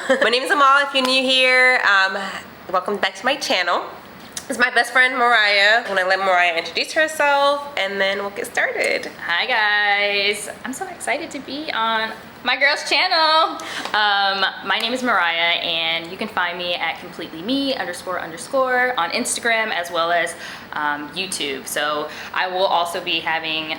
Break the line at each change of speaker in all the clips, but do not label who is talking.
My name is Amal. If you're new here, welcome back to my channel. This is my best friend Mariah. I'm gonna let Mariah introduce herself and then we'll get started.
Hi guys, I'm so excited to be on my girl's channel. My name is Mariah and you can find me at completelyme__ on Instagram as well as YouTube. So I will also be having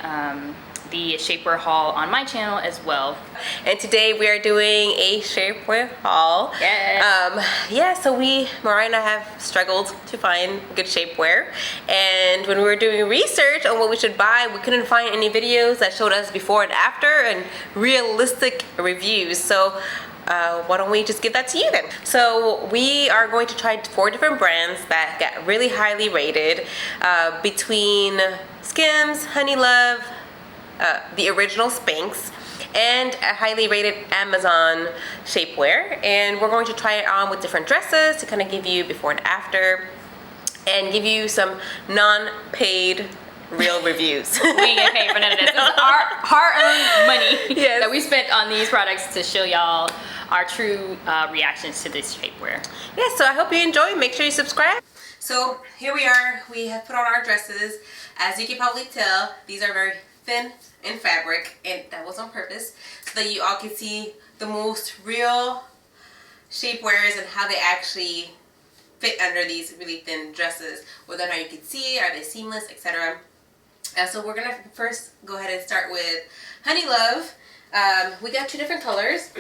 the shapewear haul on my channel as well.
And today we are doing a shapewear haul.
Yes.
Yeah, so Mariah and I have struggled to find good shapewear. And when we were doing research on what we should buy, we couldn't find any videos that showed us before and after and realistic reviews. So why don't we just give that to you then? So we are going to try 4 different brands that got really highly rated between Skims, Honeylove, the original Spanx, and a highly rated Amazon shapewear. And we're going to try it on with different dresses to kind of give you before and after and give you some non-paid real reviews.
We ain't get paid for none of this. This is our hard-earned money
Yes.
that we spent on these products to show y'all our true reactions to this shapewear.
Yeah, so I hope you enjoy. Make sure you subscribe. So here we are. We have put on our dresses. As you can probably tell, these are very thin in fabric, and that was on purpose so that you all can see the most real shapewears and how they actually fit under these really thin dresses, whether or not you can see, are they seamless, etc. So we're gonna first go ahead and start with Honeylove. We got 2 different colors.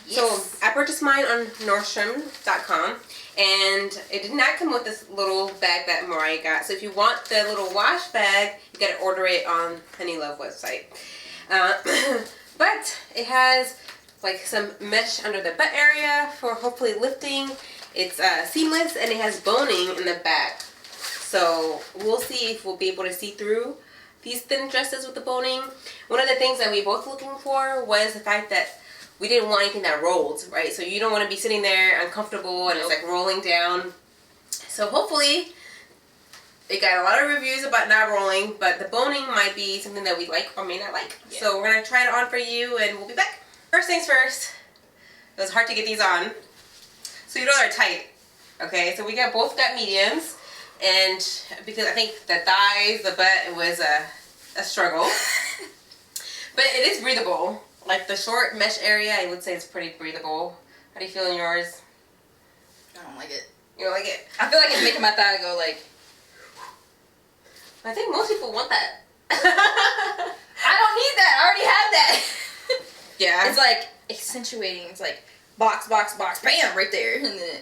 Yes.
So I purchased mine on Nordstrom.com, and it did not come with this little bag that Mariah got. So if you want the little wash bag, you gotta order it on Honeylove website. But it has like some mesh under the butt area for hopefully lifting. It's seamless and it has boning in the back. So we'll see if we'll be able to see through these thin dresses with the boning. One of the things that we both looking for was the fact that we didn't want anything that rolled, right? So you don't want to be sitting there uncomfortable and it's like rolling down. So hopefully, it got a lot of reviews about not rolling, but the boning might be something that we like or may not like. Yeah. So we're going to try it on for you and we'll be back. First things first, it was hard to get these on. So you know they're tight, okay? So we both got mediums, and because I think the thighs, the butt, it was a struggle. But it is breathable. Like the short mesh area, I would say it's pretty breathable. How do you feel in yours?
I don't like it.
You don't like it?
I feel like it's making my thigh go like...
I think most people want that.
I don't need that. I already have that.
Yeah.
It's like accentuating. It's like box, box, box, bam, right there. And then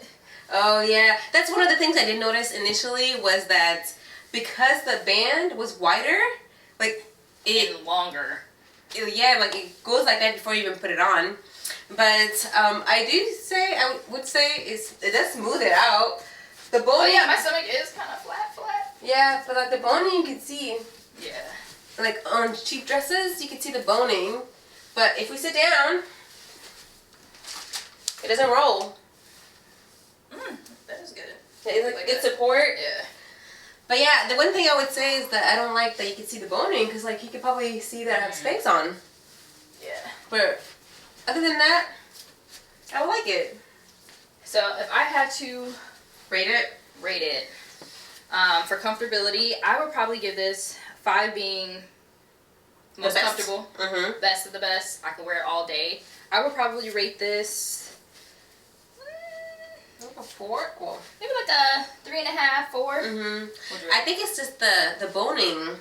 oh yeah. That's one of the things I did notice initially was that because the band was wider, like
and longer.
Yeah, like it goes like that before you even put it on. But I would say it does smooth it out. The boning.
Oh yeah, my stomach is kind of flat.
Yeah, but like the boning you can see.
Yeah.
Like on cheap dresses, you can see the boning. But if we sit down, it doesn't roll.
That is good.
It's like good support.
Yeah.
But yeah, the one thing I would say is that I don't like that you can see the boning because like you could probably see that I have Spanx on.
Yeah.
But other than that, I like it.
So if I had to
rate it
for comfortability, I would probably give this 5 being most comfortable, best of the best. I can wear it all day. I would probably rate this
a 4? Cool.
Maybe like a 3.5, 4.
I think it's just the boning.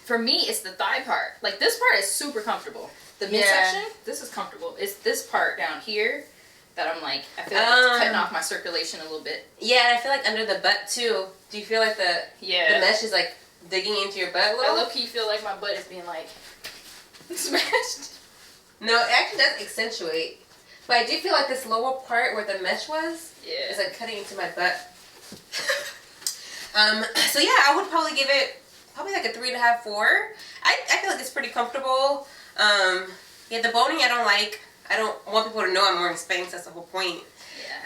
For me, it's the thigh part. Like this part is super comfortable. The midsection, this is comfortable. It's this part down here that I'm like, I feel like it's cutting off my circulation a little bit.
Yeah, and I feel like under the butt too. Do you feel like the mesh is like digging into your butt a little?
I low-key feel like my butt is being like smashed.
No, it actually does accentuate. But I do feel like this lower part where the mesh was is like cutting into my butt. So yeah, I would probably give it like a 3.5, 4. I feel like it's pretty comfortable. Yeah, the boning I don't like. I don't want people to know I'm wearing Spanx. That's the whole point.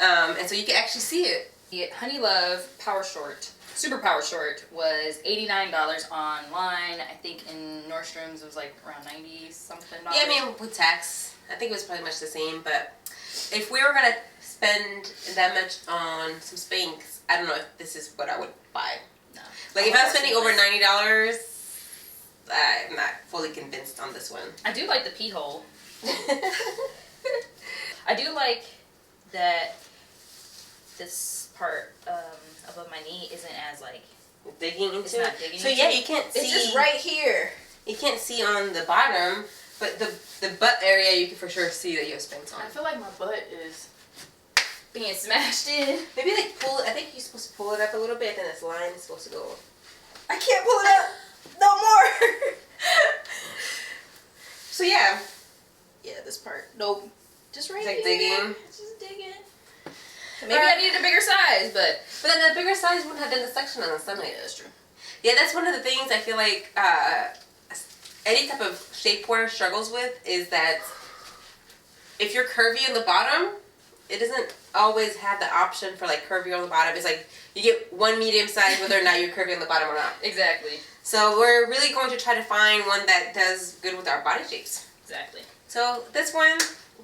Yeah. And so you can actually see it.
The Honeylove Power Short, Super Power Short, was $89 online. I think in Nordstrom's it was like around 90 something.
Yeah, I mean with tax. I think it was pretty much the same. But if we were gonna spend that much on some Spanx, I don't know if this is what I would buy.
No.
Like if I'm spending over $90, I'm not fully convinced on this one.
I do like the pee hole. I do like that this part above my knee isn't as like
digging into
it's not digging
so
into
yeah,
it.
you can't see.
It's just right here.
You can't see on the bottom, but the butt area you can for sure see that you have Spanx on.
I feel like my butt is being smashed in.
Maybe like pull. I think you're supposed to pull it up a little bit, then this line is supposed to go.
I can't pull it up no more.
So yeah.
Yeah, this part. Nope. Just right
It's like
here.
digging.
It's just digging. Maybe I needed a bigger size, but
then the bigger size wouldn't have done the section on the stomach.
yeah, that's true.
Yeah, that's one of the things I feel like any type of shapewear struggles with is that if you're curvy on the bottom, it doesn't always have the option for like curvy on the bottom. It's like you get one medium size whether or not you're curvy on the bottom or not.
Exactly.
So we're really going to try to find one that does good with our body shapes.
Exactly.
So this one,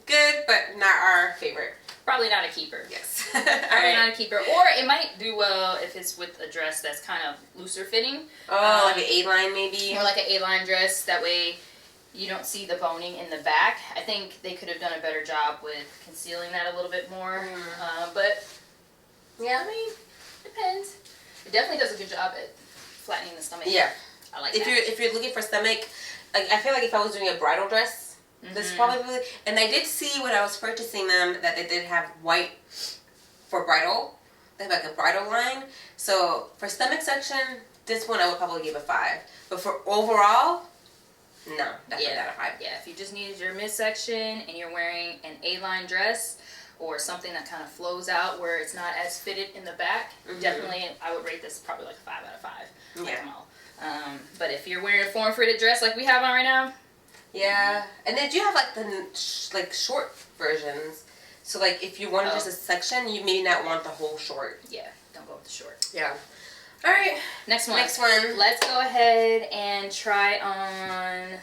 good, but not our favorite.
Probably not a keeper.
Yes.
Probably not a keeper. Or it might do well if it's with a dress that's kind of looser fitting.
Oh, like an A-line maybe?
Or like an A-line dress. That way you don't see the boning in the back. I think they could have done a better job with concealing that a little bit more. But, yeah, I mean, depends. It definitely does a good job at flattening the stomach.
Yeah.
I like
if
that.
If you're looking for stomach, like I feel like if I was doing a bridal dress, this is probably, and I did see when I was purchasing them that they did have white for bridal. They have like a bridal line. So for stomach section, this one I would probably give a 5. But for overall, no, definitely not a 5.
Yeah, if you just needed your midsection and you're wearing an A-line dress or something that kind of flows out where it's not as fitted in the back, definitely I would rate this probably like a 5 out of 5. Like them all. But if you're wearing a form-fitted dress like we have on right now,
yeah, and then you have like the short versions. So like if you wanted just a section, you may not want the whole short.
Yeah, don't go with the short.
Yeah. All right.
Next one.
Next one.
Let's go ahead and try on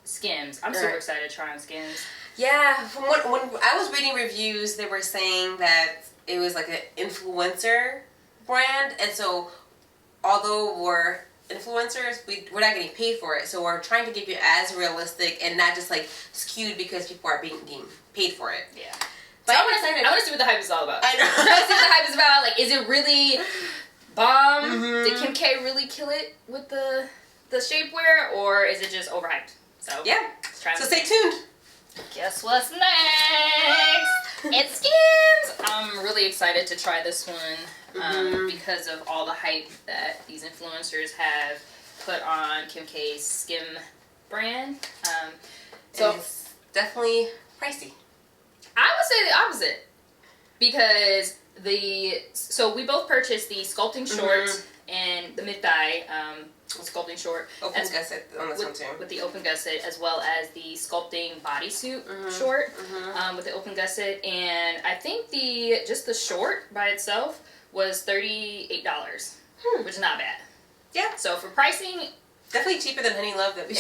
Skims. I'm super excited to try on Skims.
Yeah, from when I was reading reviews, they were saying that it was like an influencer brand, and so although we're influencers, we're not getting paid for it, so we're trying to give you as realistic and not just like skewed because people are being paid for it.
Yeah.
But
so I want to see what the hype is all about.
I know.
I want to see what the hype is about. Like, is it really bomb? Did Kim K really kill it with the shapewear, or is it just overhyped? So
yeah.
Let's try
so stay tuned.
Guess what's next? It's Skims. I'm really excited to try this one because of all the hype that these influencers have put on Kim K's Skim brand. So
it's definitely pricey.
I would say the opposite because so we both purchased the sculpting short and the mid-thigh sculpting short.
Open gusset on this one too.
With the open gusset, as well as the sculpting bodysuit short with the open gusset. And I think just the short by itself was $38, which is not bad. Yeah. So for pricing,
definitely cheaper than Honeylove that we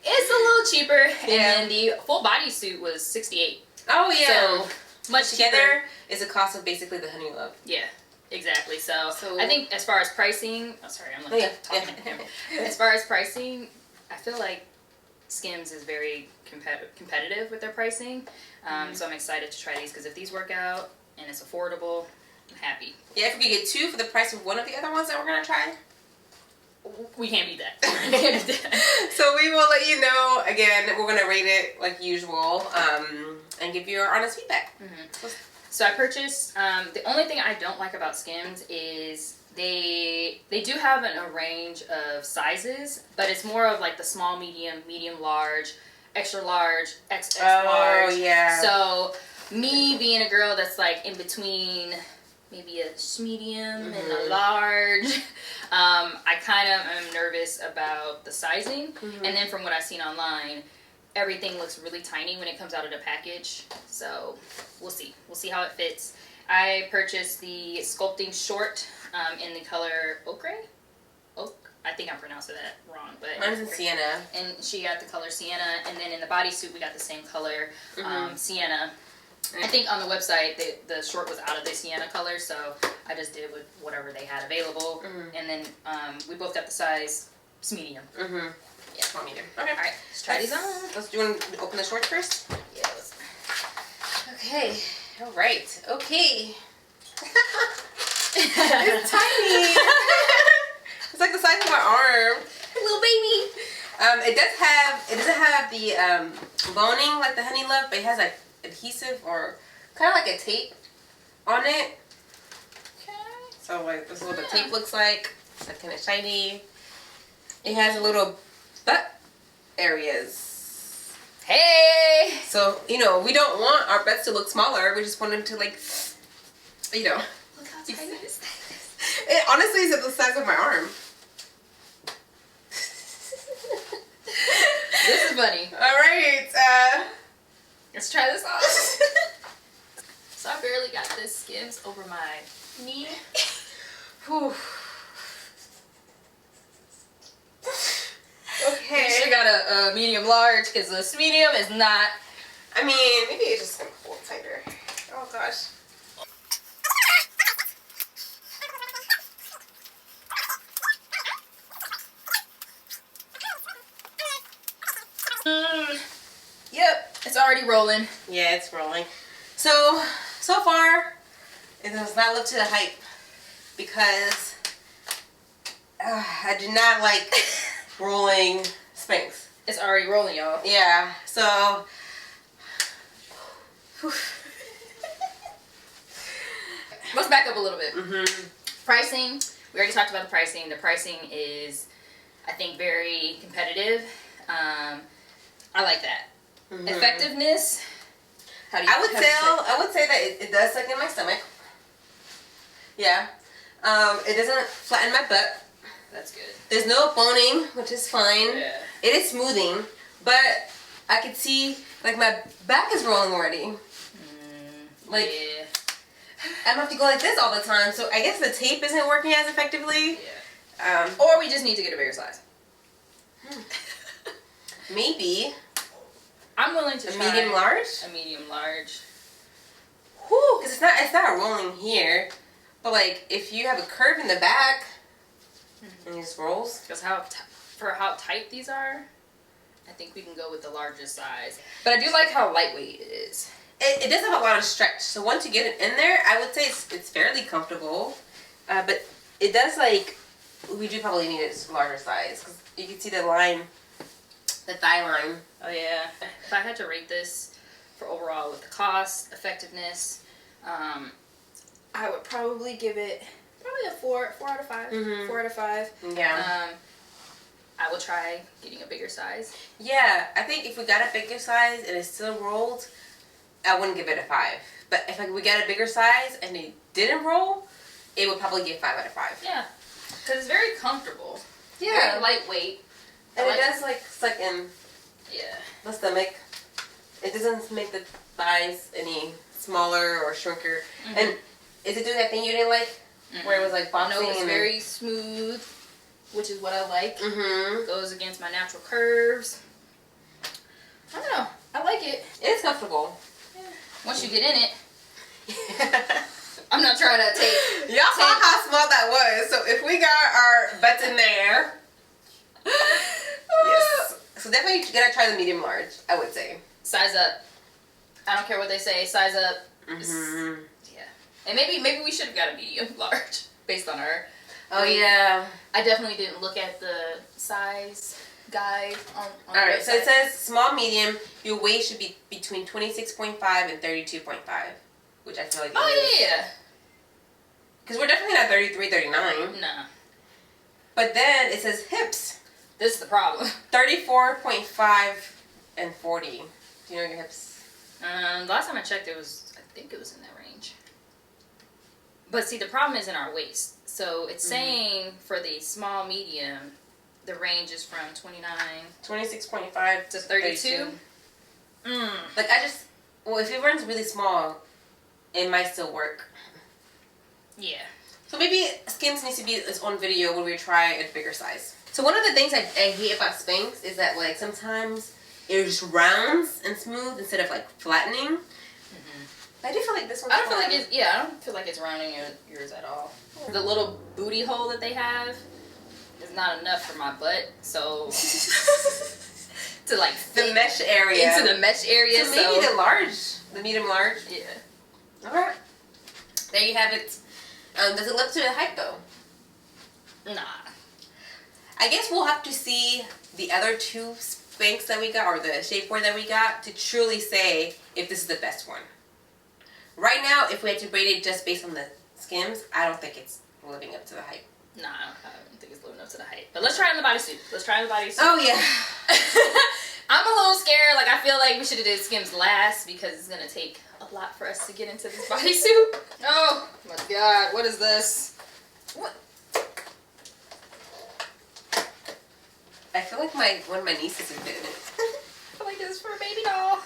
it's a little cheaper. Yeah. And then the full bodysuit was $68.
Oh yeah.
So much
together
cheaper.
Is the cost of basically the Honeylove.
Yeah. Exactly. So I think as far as pricing, talking to him. As far as pricing, I feel like Skims is very competitive with their pricing. So I'm excited to try these because if these work out and it's affordable, I'm happy. Yeah,
if we could get 2 for the price of one of the other ones that we're gonna try.
We can't beat that.
So we will let you know. Again, we're gonna rate it like usual, and give you our honest feedback.
So I purchased, the only thing I don't like about Skims is they do have a range of sizes, but it's more of like the small, medium, large, extra large, XS large. Oh, yeah. So me being a girl that's like in between maybe a medium and a large, I kind of am nervous about the sizing. And then from what I've seen online, everything looks really tiny when it comes out of the package. So we'll see. We'll see how it fits. I purchased the sculpting short in the color ochre. I think I'm pronouncing that wrong, but
mine's in sienna.
And she got the color sienna, and then in the bodysuit we got the same color, sienna. I think on the website the short was out of the sienna color, so I just did with whatever they had available. And then we both got the size medium.
Yeah, small medium. Okay.
All right, let's try these on.
Do you want to open the shorts first?
Yeah.
Okay. All right. Okay. It's tiny. It's like the size of my arm.
Little baby.
It doesn't have the boning like the Honeylove, but it has like adhesive or kind of like a tape on it.
Okay.
So like this is what the tape looks like. It's like kind of shiny. It has a little butt areas.
Hey.
So you know we don't want our butts to look smaller. We just want them to like, you know.
Look how tiny this thing is.
It honestly is the size of my arm.
This is funny.
Alright,
let's try this on. So I barely got this Skims over my knee.
whew. Okay.
You should got a medium large because this medium is not.
I mean, maybe it's just gonna pull tighter. Oh gosh.
Yep, it's already rolling.
Yeah, it's rolling. So far, it does not live to the hype because I do not like rolling Spanx.
It's already rolling, y'all.
Yeah, so
let's back up a little bit. Pricing, we already talked about the pricing. The pricing is, I think, very competitive. I like that. Effectiveness.
I would say that it does suck in my stomach. Yeah. It doesn't flatten my butt.
That's good.
There's no boning, which is fine.
Yeah.
It is smoothing, but I could see like my back is rolling already. Like
yeah.
I don't have to go like this all the time, so I guess the tape isn't working as effectively.
Yeah. Or we just need to get a bigger size.
Maybe.
I'm willing to try
medium large.
A medium large.
Whew, because it's not rolling here, but like if you have a curve in the back, and it just rolls.
Because for how tight these are, I think we can go with the largest size. But I do like how lightweight it is.
It does have a lot of stretch, so once you get it in there, I would say it's fairly comfortable. But it does like, we do probably need a larger size because you can see the line, the thigh line.
Oh yeah. If I had to rate this for overall with the cost, effectiveness, I would probably give it a 4 out of 5. 4 out of 5.
Yeah.
I will try getting a bigger size.
Yeah, I think if we got a bigger size and it still rolled, I wouldn't give it a 5. But if we got a bigger size and it didn't roll, it would probably get 5 out of 5.
Yeah, because it's very comfortable.
Yeah.
Very lightweight.
And it does like suck in the stomach. It doesn't make the thighs any smaller or shrinker. And is it doing that thing you didn't like? Where it was like boxing?
No, it's very smooth, which is what I like. Goes against my natural curves. I don't know. I like it.
It's comfortable.
Yeah. Once you get in it. I'm not trying to take...
Y'all saw how small that was. So if we got our butts in there. Yes. So definitely you gotta try the medium large, I would say.
Size up. I don't care what they say. Size up. Yeah. And maybe we should have got a medium large based on our...
Oh yeah.
I definitely didn't look at the size guide on
Alright, so it says small, medium. Your waist should be between 26.5 and 32.5. Which I feel like
yeah.
Because we're definitely not 33, 39.
Nah.
But then it says hips.
This is the problem.
34.5 and 40. Do you know your hips?
Last time I checked, I think it was in that range. But see, the problem is in our waist. So it's saying for the small, medium, the range is from
26.5
to 32.
Like if it runs really small, it might still work.
Yeah.
So maybe Skims needs to be its own video when we try a bigger size. So one of the things I hate about Spanx is that like sometimes it just rounds and smooth instead of like flattening. I do feel like this one's
I don't feel like it's, yeah, I don't feel like it's rounding yours at all. The little booty hole that they have is not enough for my butt, so to like
the mesh area.
Into the mesh area.
So maybe the medium large.
Yeah.
Alright. There you have it. Does it live to the hype though?
Nah.
I guess we'll have to see the other two Spanx that we got, or the shapewear that we got, to truly say if this is the best one. Right now, if we had to rate it just based on the Skims, I don't think it's living up to the hype.
Nah, I don't think it's living up to the hype. But let's try on the bodysuit. Let's try on the bodysuit.
Oh, yeah.
I'm a little scared. Like, I feel like we should have did Skims last because it's going to take a lot for us to get into this bodysuit. Oh, my God. What is this? What?
I feel like one of my nieces is doing it.
I feel like this is for a baby doll.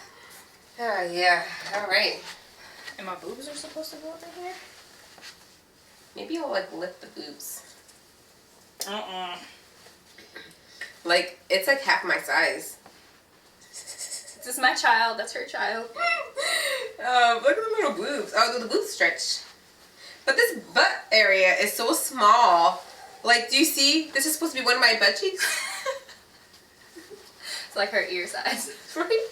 Oh, yeah. All right.
And my boobs are supposed to go up in here?
Maybe you'll, like, lift the boobs. Like, it's like half my size.
This is my child. That's her child.
Look at the little boobs. Oh, the boobs stretch. But this butt area is so small. Like, do you see? This is supposed to be one of my butt cheeks.
It's like her ear size. Right?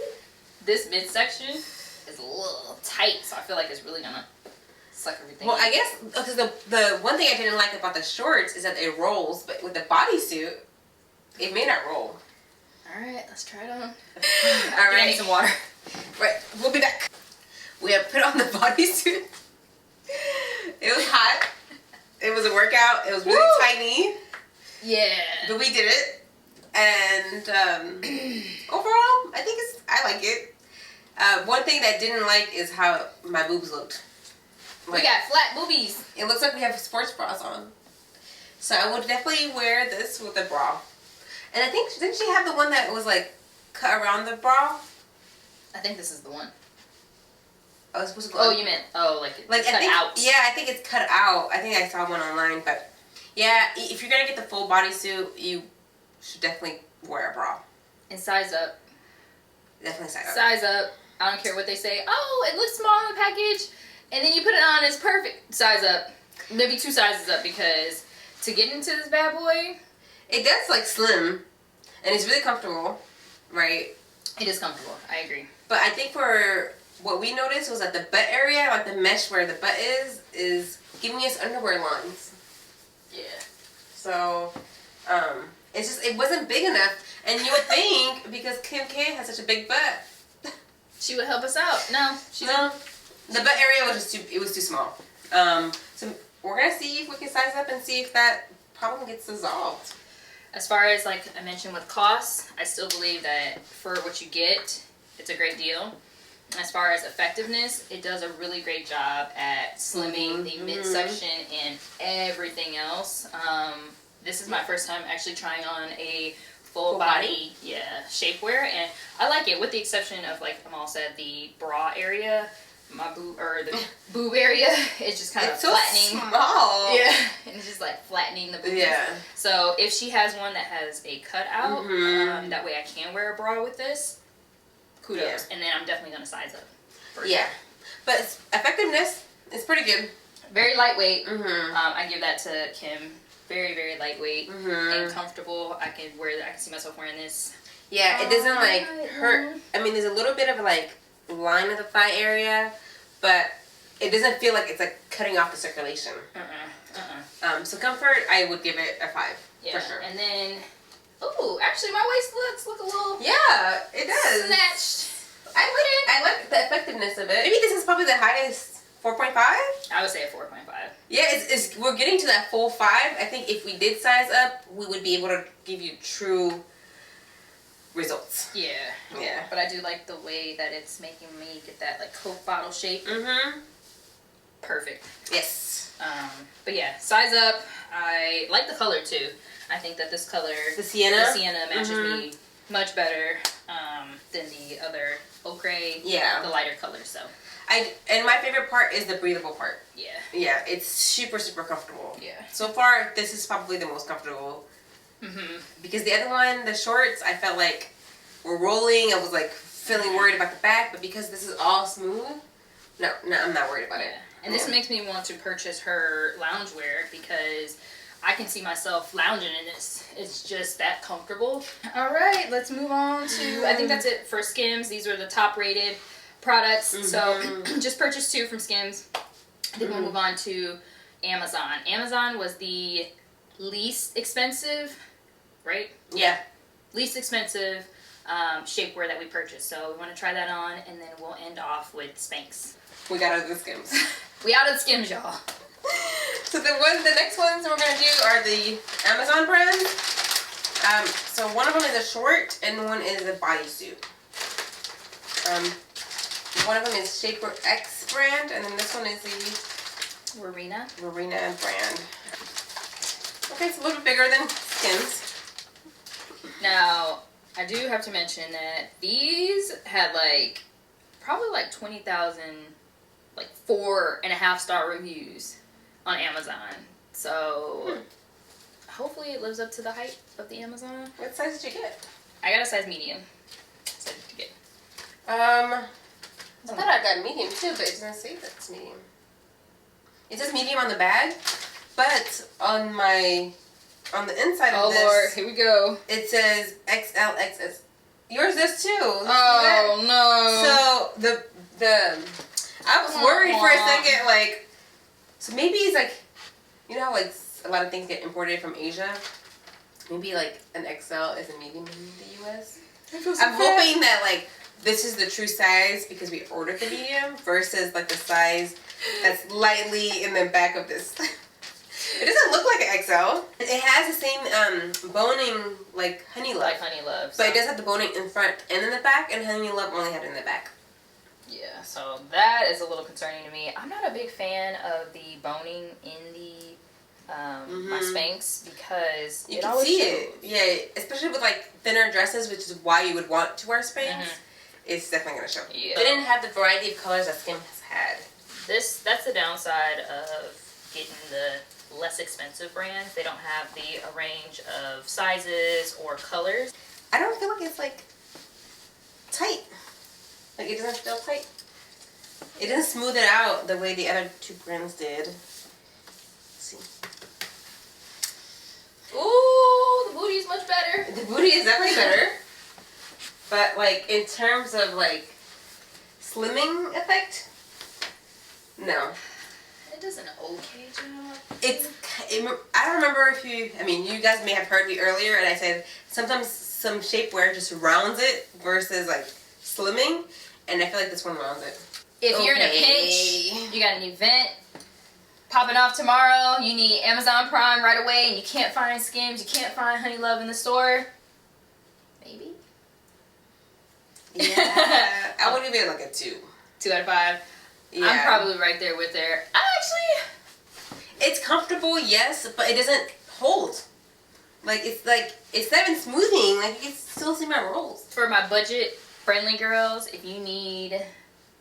This midsection is a little tight, so I feel like it's really gonna suck everything.
Well,
in.
I guess because the one thing I didn't like about the shorts is that it rolls, but with the bodysuit, it may not roll.
All right, let's try it on.
All right,
I need some water.
Right, we'll be back. We have put on the bodysuit. It was hot. It was a workout. It was really tiny.
Yeah.
But we did it. And overall, I like it. One thing that I didn't like is how my boobs looked.
Like, we got flat boobies.
It looks like we have sports bras on. So I would definitely wear this with a bra. And I think, didn't she have the one that was like cut around the bra?
I think this is the one.
I was supposed to go.
Oh, you meant, like it's cut out.
Yeah, I think it's cut out. I think I saw one online, but yeah, if you're gonna get the full bodysuit, you should definitely wear a bra.
And size up.
Definitely size up.
Size up. I don't care what they say. Oh, it looks small in the package, and then you put it on, it's perfect. Size up. Maybe 2 sizes up, because to get into this bad boy,
it does like slim, and it's really comfortable, right?
It is comfortable. I agree.
But I think for what we noticed was that the butt area, like the mesh where the butt is giving us underwear lines.
Yeah.
So, it's just, it wasn't big enough. And you would think, because Kim K has such a big butt,
she would help us out. No, she didn't.
The butt area was just it was too small. So we're gonna see if we can size up and see if that problem gets dissolved.
As far as, like I mentioned with costs, I still believe that for what you get, it's a great deal. As far as effectiveness, it does a really great job at slimming the midsection and everything else. This is my first time actually trying on a full body, shapewear, and I like it, with the exception of, like Amal said, the bra area. My boob, or the boob area, is just kind of flattening.
So small.
Yeah, and it's just like flattening the boobs. Yeah. So if she has one that has a cutout, that way I can wear a bra with this. Kudos. Yeah. And then I'm definitely gonna size up.
But effectiveness is pretty good.
Very lightweight. I give that to Kim. Very, very lightweight and comfortable. I can see myself wearing this. Yeah, it doesn't like hurt. I mean, there's a little bit of like line of the thigh area, but it doesn't feel like it's like cutting off the circulation. So comfort, I would give it a 5 for sure. And then, ooh, actually my waist look a little. Yeah, it does. Snatched. I like the effectiveness of it. Maybe this is probably the highest. 4.5? I would say a 4.5. Yeah, we're getting to that full 5. I think if we did size up, we would be able to give you true results. Yeah. Yeah. But I do like the way that it's making me get that like Coke bottle shape. Perfect. Yes. But yeah, size up. I like the color too. I think that this color, the sienna matches me much better than the other ochre, the lighter color. So. And my favorite part is the breathable part. Yeah. Yeah, it's super, super comfortable. Yeah. So far, this is probably the most comfortable
Because the other one, the shorts, I felt like were rolling. I was like feeling worried about the back, but because this is all smooth, no, I'm not worried about it.
And this makes me want to purchase her loungewear because I can see myself lounging in this. It's just that comfortable. All right, let's move on to, I think that's it for Skims. These are the top rated products. So just purchased 2 from Skims. Then we'll move on to Amazon. Amazon was the least expensive, right?
Yeah.
Least expensive shapewear that we purchased. So we want to try that on, and then we'll end off with Spanx.
We got out of the Skims.
We out of the Skims, y'all.
So the next ones we're gonna do are the Amazon brands. So one of them is a short and one is a bodysuit. One of them is Shapewear X brand, and then this one is the
Warina
brand. Okay, it's a little bit bigger than Skims.
Now, I do have to mention that these had like probably like 20,000 like 4.5-star reviews on Amazon. So hopefully it lives up to the hype of the Amazon.
What size did you get?
I got a size medium. So to get.
I thought I got medium too, but it doesn't say that it's medium. It says medium on the bag, but on the inside of this,
Lord, here we go.
it says XL, XS. Yours does too.
Oh no.
So I was worried for a second, like, so maybe it's like, you know how like a lot of things get imported from Asia? Maybe like an XL is a medium in the US. I'm hoping that like this is the true size because we ordered the medium versus like the size that's lightly in the back of this. It doesn't look like an XL. It has the same boning like Honeylove.
Like Honeylove.
But it does have the boning in front and in the back, and Honeylove only had it in the back.
Yeah, so that is a little concerning to me. I'm not a big fan of the boning in the my Spanx because
you can see it. Yeah, especially with like thinner dresses, which is why you would want to wear Spanx. It's definitely gonna show.
Yeah.
They didn't have the variety of colors that Skims has had.
That's the downside of getting the less expensive brands. They don't have the range of sizes or colors.
I don't feel like it's like tight. Like it doesn't feel tight. It doesn't smooth it out the way the other 2 brands did. Let's see.
Ooh, the booty is much better.
The booty is definitely better. But like in terms of like slimming effect, no.
It does an okay job.
I don't remember if you guys may have heard me earlier and I said sometimes some shapewear just rounds it versus like slimming, and I feel like this one rounds it.
If you're in a pinch, you got an event popping off tomorrow, you need Amazon Prime right away, and you can't find Skims, you can't find Honeylove in the store, maybe?
Yeah, I would give it like a 2.
2 out of 5. Yeah. I'm probably right there with her. Actually,
it's comfortable, yes, but it doesn't hold. Like it's not even smoothing. Like you can still see my rolls.
For my budget-friendly girls, if you need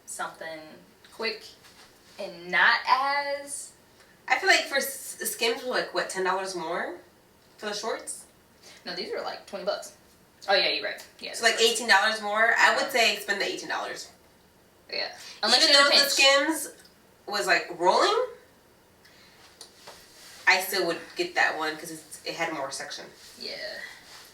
something quick and not as...
I feel like for Skims were like, what, $10 more for the shorts?
No, these are like $20. Oh, yeah, you're right. Yeah,
so like $18 more. I would say spend the $18.
Yeah.
Unless even though the Skims was like rolling, I still would get that one because it had more section.
Yeah.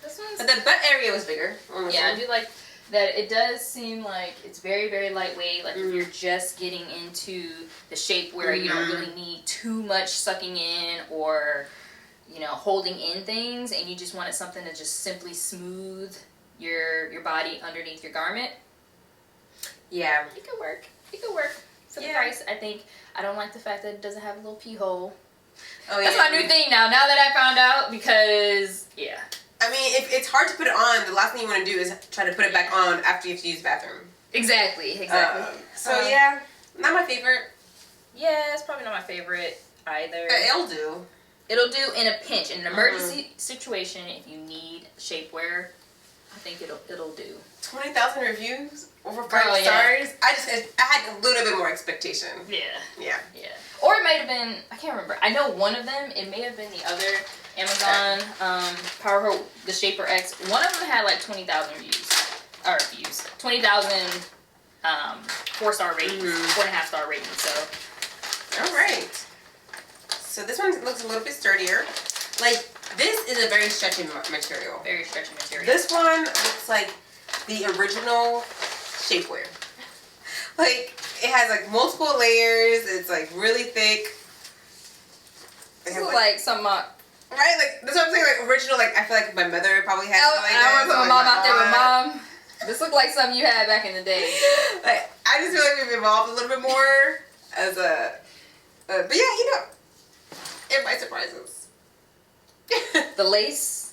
This one's...
But the butt area was bigger.
Yeah, I do like that. It does seem like it's very, very lightweight. Like if you're just getting into the shapewear, you don't really need too much sucking in or, you know, holding in things, and you just wanted something to just simply smooth your body underneath your garment.
Yeah.
It could work. It could work. For the price, I think. I don't like the fact that it doesn't have a little pee hole. Oh, yeah. That's my new thing now that I found out, because, yeah.
I mean, if it's hard to put it on, the last thing you want to do is try to put it back on after you have to use the bathroom.
Exactly.
Yeah, not my favorite.
Yeah, it's probably not my favorite either.
It'll do.
It'll do in a pinch. In an emergency situation, if you need shapewear, I think it'll do.
20,000 reviews? Over 5 stars? I had a little bit more expectation.
Yeah.
Yeah.
Yeah. Or it might have been, I can't remember. I know one of them, it may have been the other Amazon, Power the Shaper X. One of them had like 20,000 views. 20,000 4-star ratings, 4.5-star ratings. So,
all right. So this one looks a little bit sturdier. Like, this is a very stretchy material.
Very stretchy material.
This one looks like the original shapewear. Like, it has like multiple layers. It's like really thick.
This looks like some
right? Like, that's what I'm saying. Like, original. Like, I feel like my mother probably had something like
I
that.
want to put my mom out there with Mom. This looked like something you had back in the day.
Like, I just feel like we've evolved a little bit more as a. But yeah, you know, it might surprise us.
The lace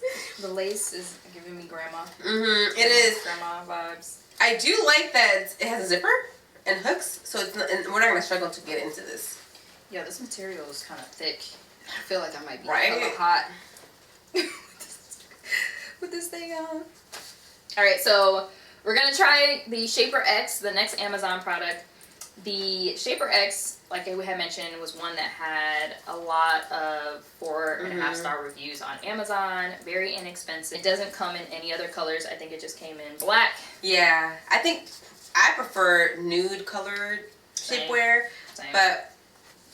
is giving me grandma.
It is
grandma vibes.
I do like that it has a zipper and hooks, so it's not, and we're not gonna struggle to get into this.
Yeah, this material is kind of thick. I feel like I might be
right?
hot with this thing on. All right, so we're gonna try the Shaper X, the next Amazon product. The Shaper X, like we had mentioned, was one that had a lot of 4.5-star reviews on Amazon. Very inexpensive. It doesn't come in any other colors. I think it just came in black.
Yeah, I think I prefer nude colored shapewear, but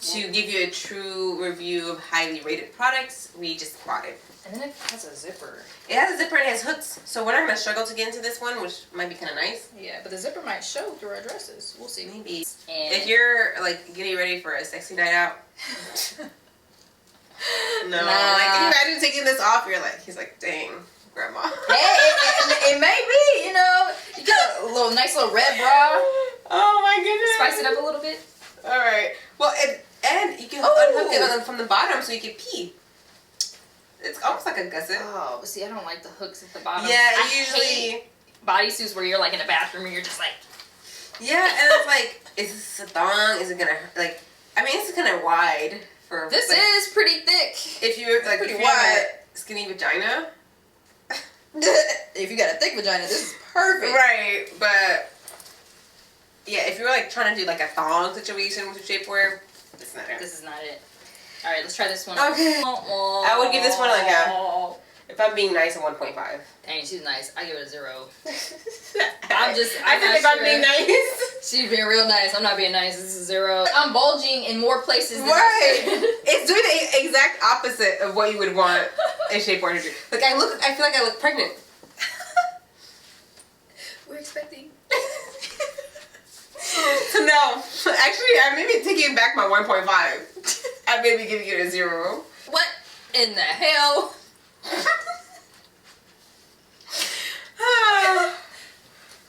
to give you a true review of highly rated products, we just bought it.
And then it has a zipper.
It has a zipper and it has hooks, so we're not going to struggle to get into this one, which might be kind of nice.
Yeah, but the zipper might show through our dresses. We'll see.
Maybe.
And
if you're like getting ready for a sexy night out, no. Like, can you imagine taking this off? You're like, he's like, dang, grandma.
Hey, it may be, you know. You get a little nice little red bra.
Oh my goodness.
Spice it up a little bit.
All right. Well, and you can unhook it from the bottom so you can pee. It's almost like a gusset.
Oh, but see, I don't like the hooks at the bottom.
Yeah,
I
usually
hate bodysuits where you're like in the bathroom and you're just like.
Yeah, and it's like, is this a thong? Is it gonna like? I mean, this is kind of wide for.
This
like,
is pretty thick.
If you like, if you have a skinny vagina.
If you got a thick vagina, this is perfect.
Right, but yeah, if you're like trying to do like a thong situation with your shapewear, this is not it.
This is not it. All right, let's try this one.
Okay. I would give this one like a, if I'm being nice, a 1.5.
Dang, she's nice. I give it a 0.
I think if I'm being nice.
She's being real nice. I'm not being nice. This is a 0. I'm bulging in more places than
right. It's doing the exact opposite of what you would want a shapewear to do. Like I feel like I look pregnant.
We're expecting.
So no, actually, I may be taking back my 1.5. I may be giving it a 0.
What in the hell?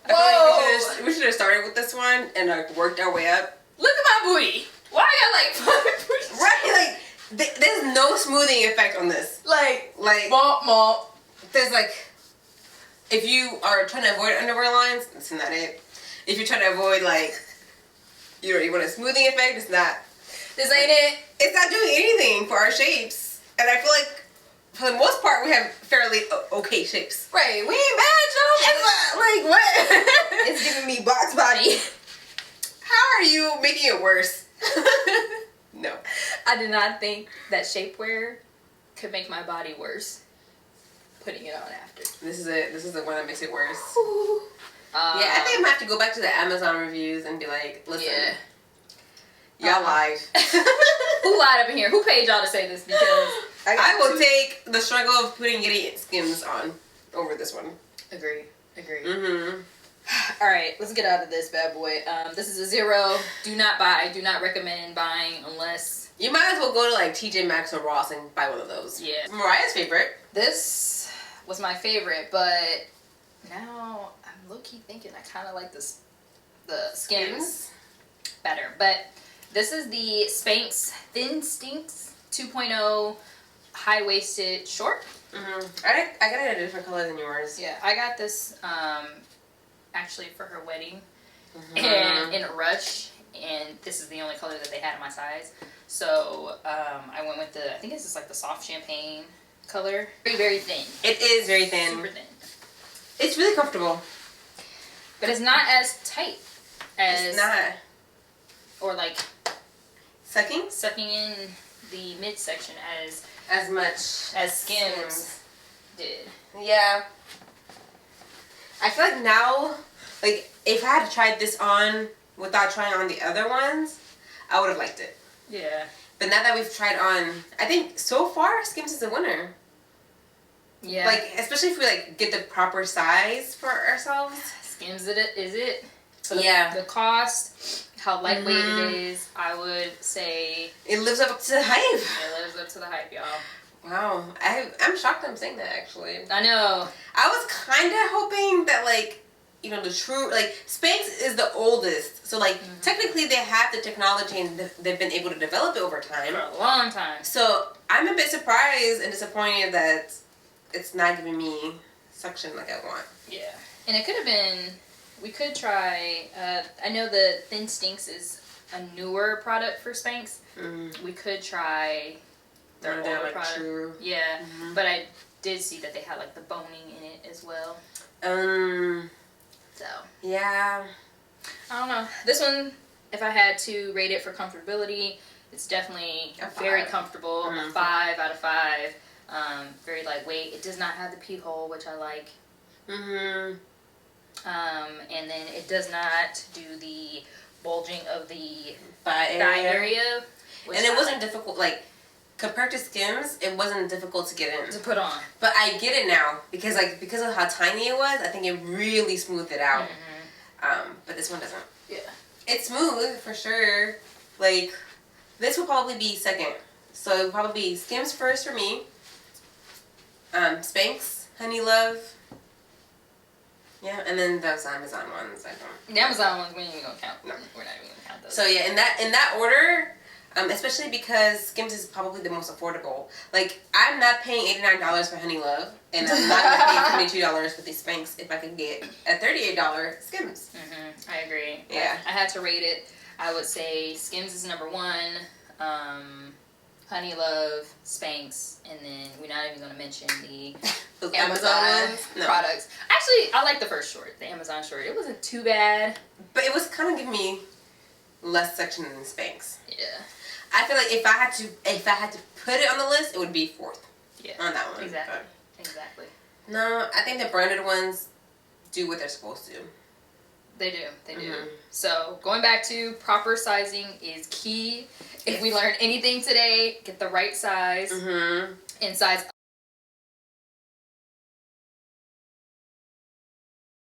Whoa! Like we should have started with this one and like worked our way up.
Look at my booty. Why I got like 5 booty?
Right, like there's no smoothing effect on this. Like there's like, if you are trying to avoid underwear lines, it's not it. If you're trying to avoid like, you want a smoothing effect, it's not.
This ain't it.
It's not doing anything for our shapes, and I feel like for the most part we have fairly okay shapes.
Right, we ain't bad, Joe.
Like what?
It's giving me box body.
How are you making it worse? No.
I did not think that shapewear could make my body worse. Putting it on after.
This is the one that makes it worse.
Yeah,
I think I'm gonna have to go back to the Amazon reviews and be like, listen, y'all lied.
Who lied up in here? Who paid y'all to say this? Because
I will take the struggle of getting Skims on over this one.
Agree.
Mm-hmm.
All right, let's get out of this bad boy. This is a 0. Do not buy. Do not recommend buying unless
you might as well go to like TJ Maxx or Ross and buy one of those.
Yeah.
Mariah's favorite.
This was my favorite, but now I'm low-key thinking I kind of like the Skims better. But this is the Spanx Thin Stinks 2.0 high-waisted short.
Mm-hmm. I got it in a different color than yours.
Yeah, I got this actually for her wedding and in a rush, and this is the only color that they had in my size. So I went with I think this is like the soft champagne color. Very, very thin.
It is very thin.
Super thin.
It's really comfortable.
But it's not as tight as...
It's not.
Or like...
Sucking?
sucking in the midsection
as much
as Skims did.
Yeah. I feel like now, like, if I had tried this on without trying on the other ones, I would have liked it.
Yeah.
But now that we've tried on, I think so far Skims is a winner.
Yeah.
Like, especially if we like get the proper size for ourselves.
Skims is it. For the cost, how lightweight it is, I would say
it lives up to the hype.
It lives up to the hype, y'all.
Wow, I'm shocked I'm saying that actually.
I know.
I was kind of hoping that like, you know, the true, like, Spanx is the oldest, so like technically they have the technology and they've been able to develop it over time.
For a long time.
So I'm a bit surprised and disappointed that it's not giving me suction like I want.
Yeah, and it could have been. We could try. I know the Thin Stinks is a newer product for Spanx. We could try their older
like
product.
True.
Yeah, but I did see that they had like the boning in it as well. So
yeah,
I don't know. This one, if I had to rate it for comfortability, it's definitely very comfortable. 5 out of 5. Very lightweight. It does not have the pee hole, which I like. And then it does not do the bulging of the thigh area.
And it wasn't difficult, like, compared to Skims, it wasn't difficult to get in.
To put on.
But I get it now, because of how tiny it was, I think it really smoothed it out. But this one doesn't.
Yeah.
It's smooth, for sure. Like, this will probably be second. So it will probably be Skims first for me. Spanx, Honeylove. Yeah, and then those Amazon ones, I don't.
The Amazon ones, we ain't even gonna count.
No.
We're not even gonna count those.
So yeah, in that order, especially because Skims is probably the most affordable. Like, I'm not paying $89 for Honeylove, and I'm not gonna pay $22 for these Spanx if I could get a $38 Skims.
I agree.
Yeah.
I had to rate it. I would say Skims is number 1. Honeylove, Spanx, and then we're not even going to mention the Amazon products. Actually, I like the first short, the Amazon short. It wasn't too bad.
But it was kind of giving me less section than Spanx.
Yeah.
I feel like if I had to put it on the list, it would be 4th.
Yeah.
On that one.
Exactly.
But
Exactly.
no, I think the branded ones do what they're supposed to.
They do. They do. So, going back to proper sizing is key. If we learned anything today, get the right size. And size